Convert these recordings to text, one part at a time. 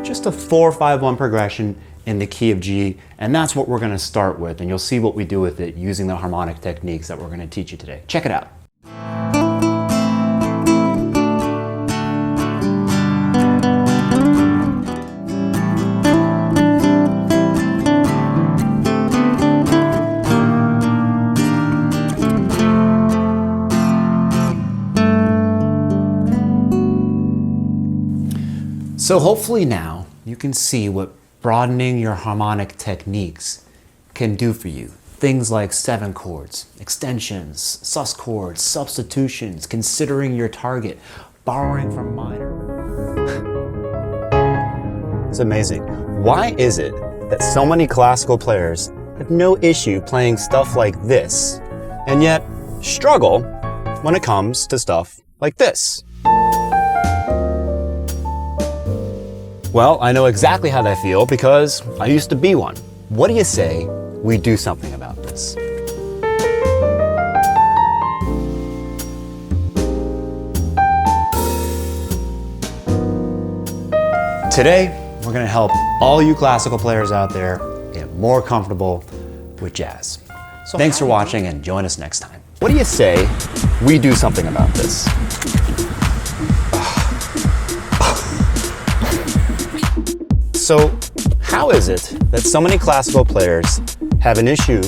just a 4-5-1 progression in the key of G, and that's what we're gonna start with, and you'll see what we do with it using the harmonic techniques that we're gonna teach you today. Check it out. So hopefully now you can see what broadening your harmonic techniques can do for you. Things like 7 chords, extensions, sus chords, substitutions, considering your target, borrowing from minor. It's amazing. Why is it that so many classical players have no issue playing stuff like this, and yet struggle when it comes to stuff like this? Well, I know exactly how they feel because I used to be one. What do you say we do something about this? Today, we're going to help all you classical players out there get more comfortable with jazz. So thanks for watching and join us next time. What do you say we do something about this? So, how is it that so many classical players have an issue?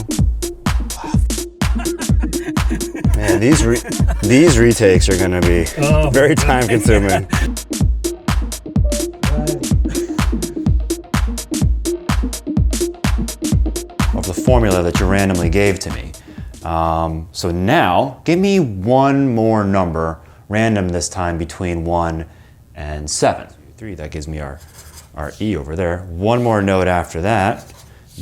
Man, these retakes are going to be very time consuming. Of the formula that you randomly gave to me. So now, give me one more number, random this time, between 1 and 7. 3, that gives me our E over there. One more note after that,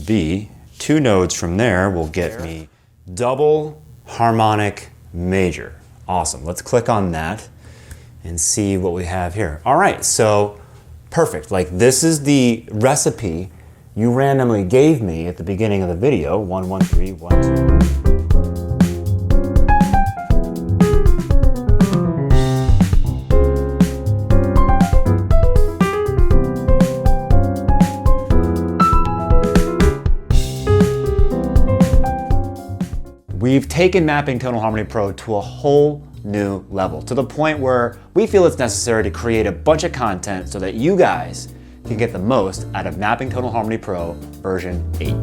B. 2 nodes from there will get me double harmonic major. Awesome. Let's click on that and see what we have here. All right, so perfect. Like this is the recipe you randomly gave me at the beginning of the video. 1, 1, 3, 1, 2. We've taken mapping Tonal Harmony Pro to a whole new level, to the point where we feel it's necessary to create a bunch of content so that you guys can get the most out of mapping Tonal Harmony Pro version 8.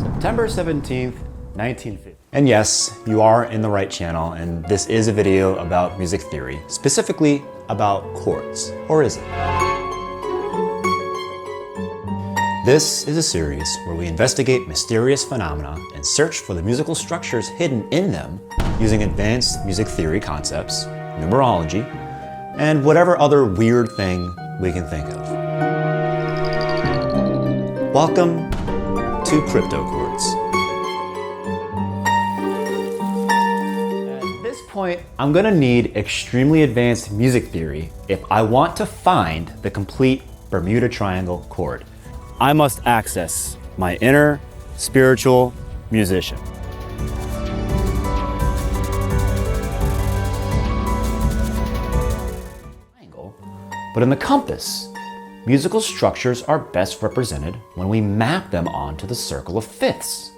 September 17th, 1950. And yes, you are in the right channel, and this is a video about music theory, specifically about chords. Or is it? This is a series where we investigate mysterious phenomena and search for the musical structures hidden in them using advanced music theory concepts, numerology, and whatever other weird thing we can think of. Welcome to CryptoChords. Point, I'm gonna need extremely advanced music theory if I want to find the complete Bermuda Triangle chord. I must access my inner spiritual musician. But in the compass, musical structures are best represented when we map them onto the circle of fifths.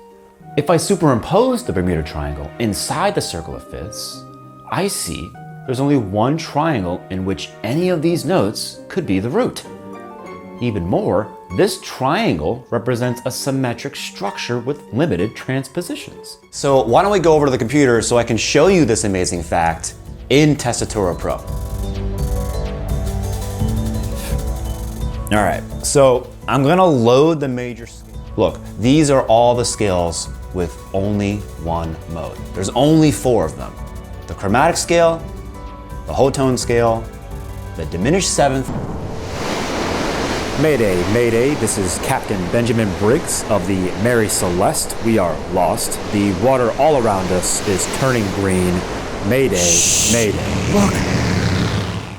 If I superimpose the Bermuda Triangle inside the circle of fifths, I see there's only one triangle in which any of these notes could be the root. Even more, this triangle represents a symmetric structure with limited transpositions. So why don't we go over to the computer so I can show you this amazing fact in Tessitura Pro. All right, so I'm gonna load the major scale. Look, these are all the scales with only one mode. There's only 4 of them. The chromatic scale, the whole tone scale, the diminished seventh. Mayday, mayday, this is Captain Benjamin Briggs of the Mary Celeste. We are lost. The water all around us is turning green. Mayday, mayday. Look,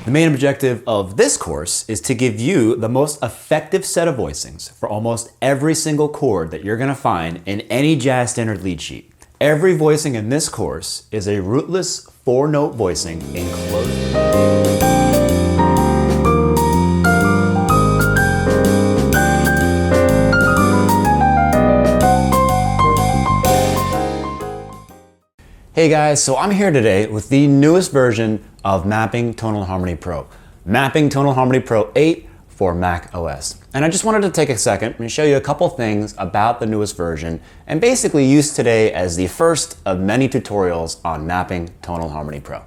The main objective of this course is to give you the most effective set of voicings for almost every single chord that you're gonna find in any jazz standard lead sheet. Every voicing in this course is a rootless 4-note voicing in closed. Hey guys, so I'm here today with the newest version of Mapping Tonal Harmony Pro. Mapping Tonal Harmony Pro 8 for Mac OS. And I just wanted to take a second and show you a couple things about the newest version and basically use today as the first of many tutorials on Mapping Tonal Harmony Pro.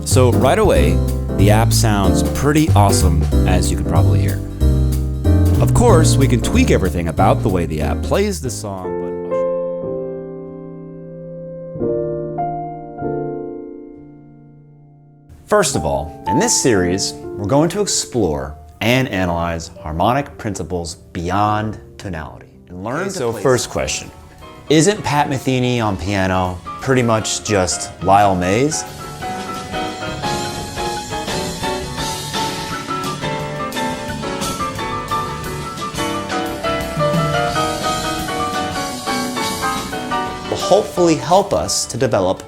So right away, the app sounds pretty awesome, as you can probably hear. Of course, we can tweak everything about the way the app plays the song, but first of all, in this series, we're going to explore and analyze harmonic principles beyond tonality and learn to play. So first question, isn't Pat Metheny on piano pretty much just Lyle Mays? Hopefully help us to develop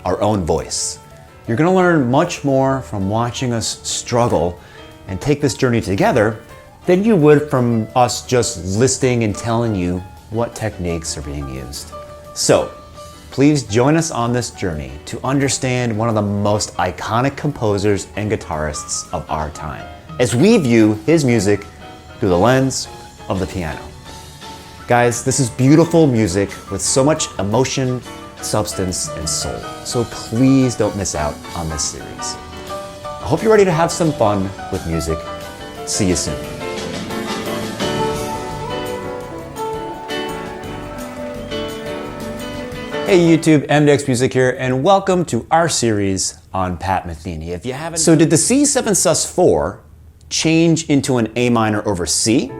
our own voice. You're gonna learn much more from watching us struggle and take this journey together than you would from us just listing and telling you what techniques are being used. So, please join us on this journey to understand one of the most iconic composers and guitarists of our time, as we view his music through the lens of the piano. Guys, this is beautiful music with so much emotion, substance, and soul. So please don't miss out on this series. I hope you're ready to have some fun with music. See you soon. Hey YouTube, mDecks Music here, and welcome to our series on Pat Metheny. If you haven't, so did the C7 sus4 change into an A minor over C?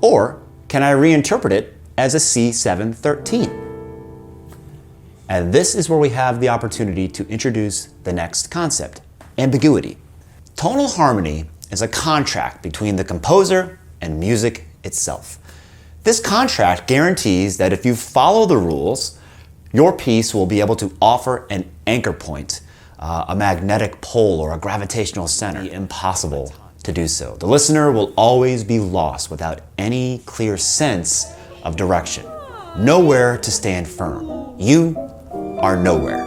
Or can I reinterpret it as a C7-13? And this is where we have the opportunity to introduce the next concept, ambiguity. Tonal harmony is a contract between the composer and music itself. This contract guarantees that if you follow the rules, your piece will be able to offer an anchor point, a magnetic pole or a gravitational center. Impossible to do so. The listener will always be lost without any clear sense of direction. Nowhere to stand firm. You are nowhere.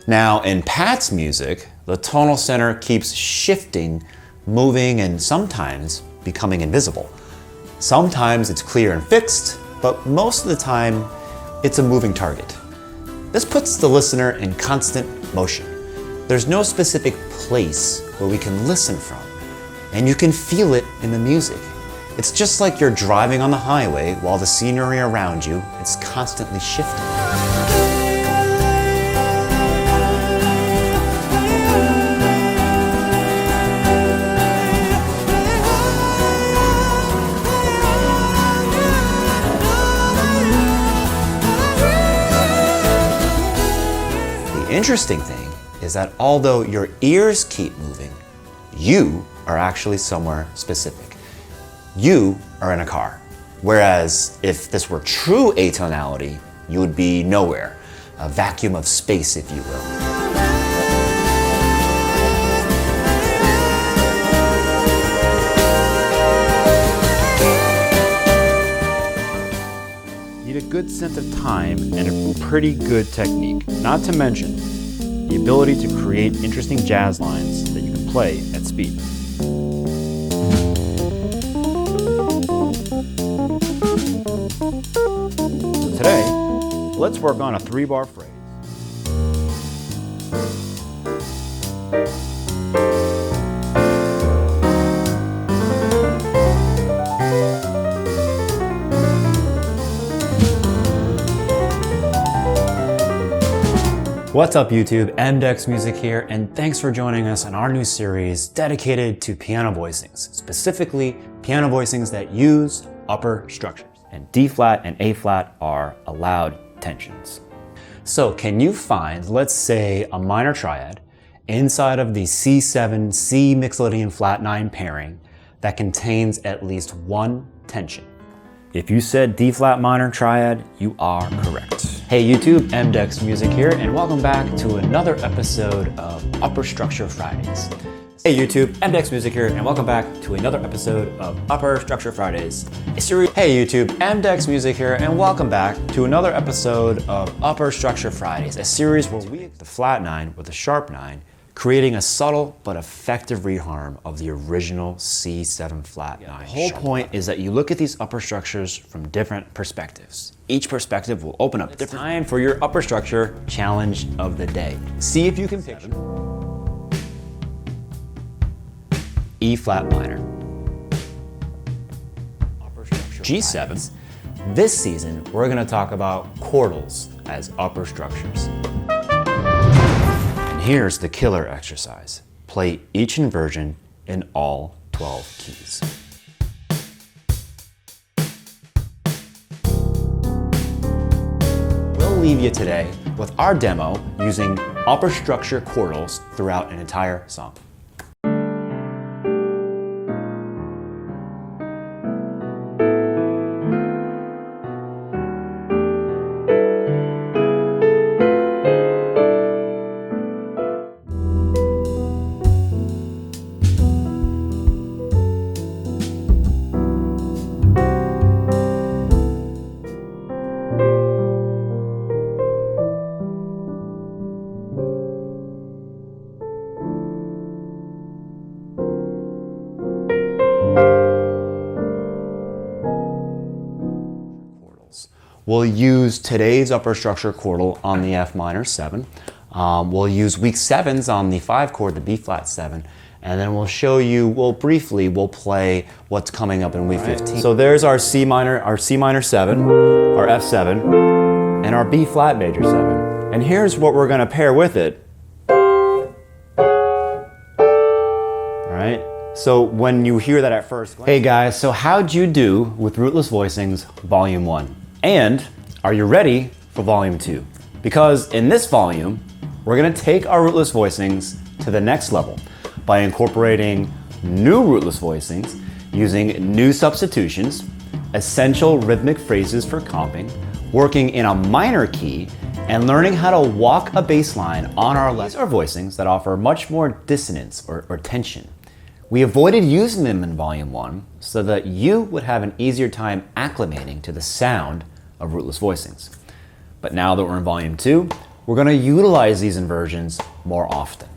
Now, in Pat's music, the tonal center keeps shifting, moving, and sometimes becoming invisible. Sometimes it's clear and fixed, but most of the time, it's a moving target. This puts the listener in constant motion. There's no specific place where we can listen from, and you can feel it in the music. It's just like you're driving on the highway while the scenery around you is constantly shifting. The interesting thing is that although your ears keep moving, you are actually somewhere specific. You are in a car. Whereas if this were true atonality, you would be nowhere, a vacuum of space, if you will. Need a good sense of time and a pretty good technique, not to mention the ability to create interesting jazz lines that you can play at speed. So today, let's work on a 3-bar phrase. What's up YouTube, mDecks Music here, and thanks for joining us on our new series dedicated to piano voicings, specifically piano voicings that use upper structures. And D flat and A flat are allowed tensions. So can you find, let's say, a minor triad inside of the C7 C Mixolydian flat 9 pairing that contains at least one tension? If you said D flat minor triad, you are correct. Hey YouTube, mDecks Music here, and welcome back to another episode of Upper Structure Fridays. Hey YouTube, mDecks Music here, and welcome back to another episode of Upper Structure Fridays, a series. Hey YouTube, mDecks Music here, and welcome back to another episode of Upper Structure Fridays, a series where we the flat 9 with the sharp 9, creating a subtle but effective reharm of the original C7 flat 9. The whole point is that you look at these upper structures from different perspectives. Each perspective will open up different. Time for your upper structure challenge of the day. See if you can picture E flat minor, upper structure G7. This season, we're going to talk about quartals as upper structures. Here's the killer exercise. Play each inversion in all 12 keys. We'll leave you today with our demo using upper structure quartals throughout an entire song. We'll use today's upper structure quartal on the F minor 7. We'll use weak 7s on the 5 chord, the B flat 7, and then we'll show you, we'll play what's coming up in week 15. So there's our C minor 7, our F7, and our B flat major 7. And here's what we're gonna pair with it. All right, so when you hear that at first, hey guys, so how'd you do with Rootless Voicings Volume 1? And are you ready for Volume 2? Because in this volume, we're gonna take our rootless voicings to the next level by incorporating new rootless voicings, using new substitutions, essential rhythmic phrases for comping, working in a minor key, and learning how to walk a bass line on our left. These are voicings that offer much more dissonance or tension. We avoided using them in Volume 1 so that you would have an easier time acclimating to the sound of rootless voicings. But now that we're in Volume 2, we're going to utilize these inversions more often.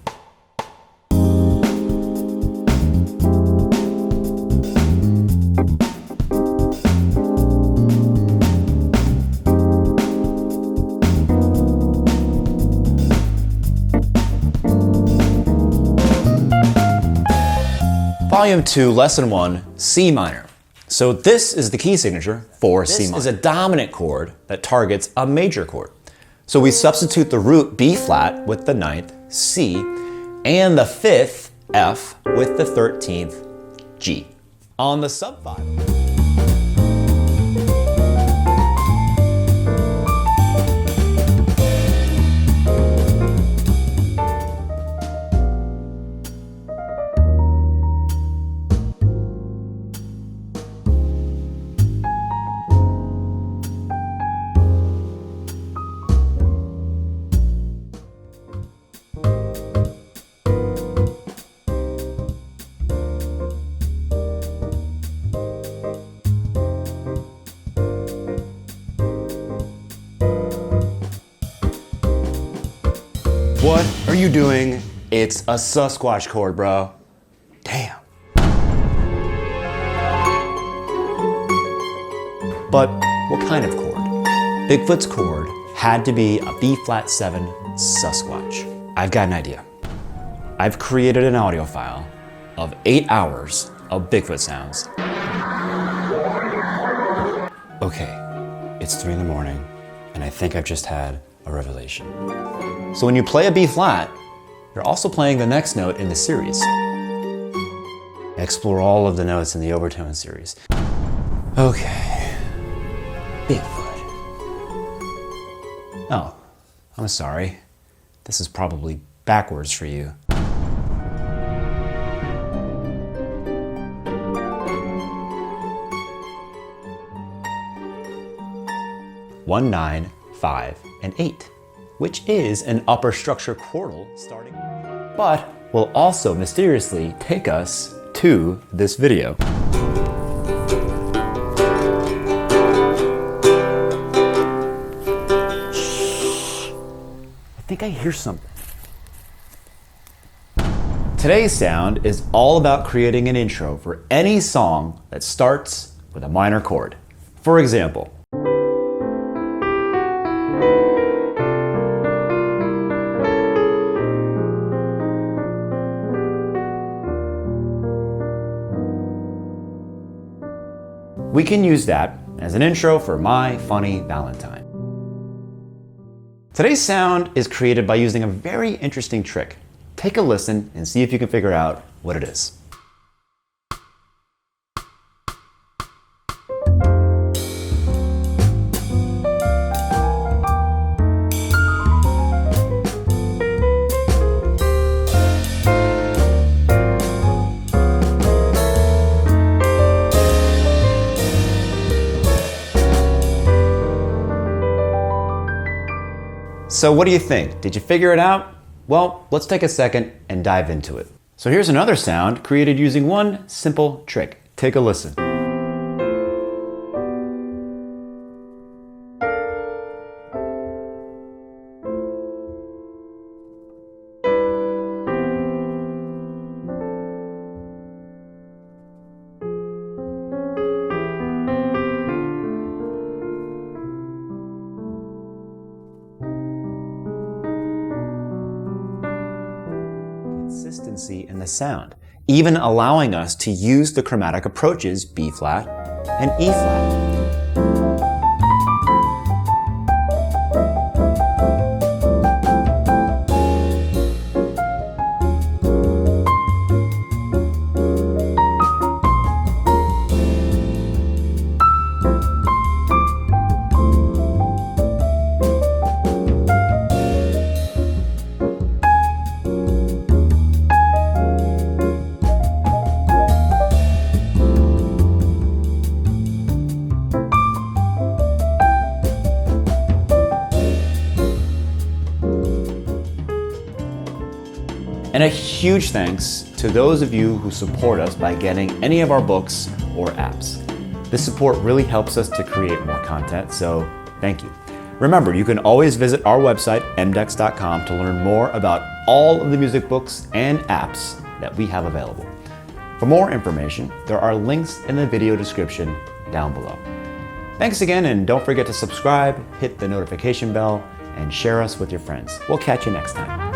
Volume 2, Lesson 1, C minor. So this is the key signature for C minor. This is a dominant chord that targets a major chord. So we substitute the root B flat with the 9th C and the 5th F with the 13th G. On the sub 5. What are you doing? It's a Sasquatch chord, bro. Damn. But what kind of chord? Bigfoot's chord had to be a B flat 7 Sasquatch. I've got an idea. I've created an audio file of 8 hours of Bigfoot sounds. Okay, it's 3 in the morning, and I think I've just had a revelation. So when you play a B flat, you're also playing the next note in the series. Explore all of the notes in the overtone series. Okay, Bigfoot. Oh, I'm sorry. This is probably backwards for you. 1, 9, 5, and 8, which is an upper structure quartal starting, but will also mysteriously take us to this video. I think I hear something. Today's sound is all about creating an intro for any song that starts with a minor chord. For example, we can use that as an intro for My Funny Valentine. Today's sound is created by using a very interesting trick. Take a listen and see if you can figure out what it is. So what do you think? Did you figure it out? Well, let's take a second and dive into it. So here's another sound created using one simple trick. Take a listen. Consistency in the sound, even allowing us to use the chromatic approaches B flat and E flat. And a huge thanks to those of you who support us by getting any of our books or apps. This support really helps us to create more content, so thank you. Remember, you can always visit our website, mDecks.com, to learn more about all of the music books and apps that we have available. For more information, there are links in the video description down below. Thanks again, and don't forget to subscribe, hit the notification bell, and share us with your friends. We'll catch you next time.